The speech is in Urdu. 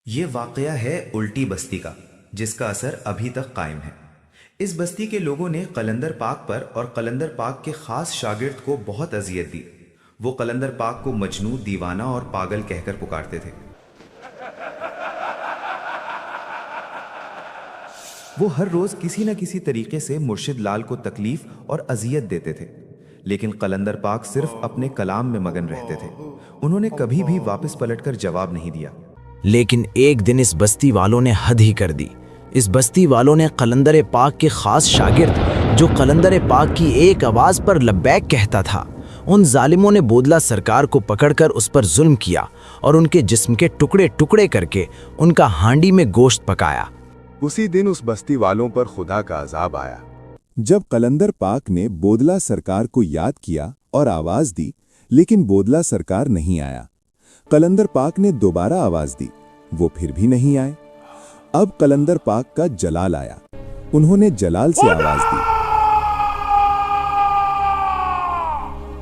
یہ واقعہ ہے الٹی بستی کا، جس کا اثر ابھی تک قائم ہے۔ اس بستی کے لوگوں نے قلندر پاک پر اور قلندر پاک کے خاص شاگرد کو بہت اذیت دی۔ وہ قلندر پاک کو مجنون، دیوانہ اور پاگل کہہ کر پکارتے تھے۔ وہ ہر روز کسی نہ کسی طریقے سے مرشد لال کو تکلیف اور اذیت دیتے تھے، لیکن قلندر پاک صرف اپنے کلام میں مگن رہتے تھے۔ انہوں نے کبھی بھی واپس پلٹ کر جواب نہیں دیا۔ لیکن ایک دن اس بستی والوں نے حد ہی کر دی۔ اس بستی والوں نے قلندر پاک کے خاص شاگرد، جو قلندر پاک کی ایک آواز پر لبیک کہتا تھا، ان ظالموں نے بودلہ سرکار کو پکڑ کر اس پر ظلم کیا اور ان کے جسم کے ٹکڑے ٹکڑے کر کے ان کا ہانڈی میں گوشت پکایا۔ اسی دن اس بستی والوں پر خدا کا عذاب آیا۔ جب قلندر پاک نے بودلہ سرکار کو یاد کیا اور آواز دی، لیکن بودلہ سرکار نہیں آیا۔ قلندر پاک نے دوبارہ آواز دی، وہ پھر بھی نہیں آئے۔ اب قلندر پاک کا جلال آیا۔ انہوں نے جلال سے آواز دی،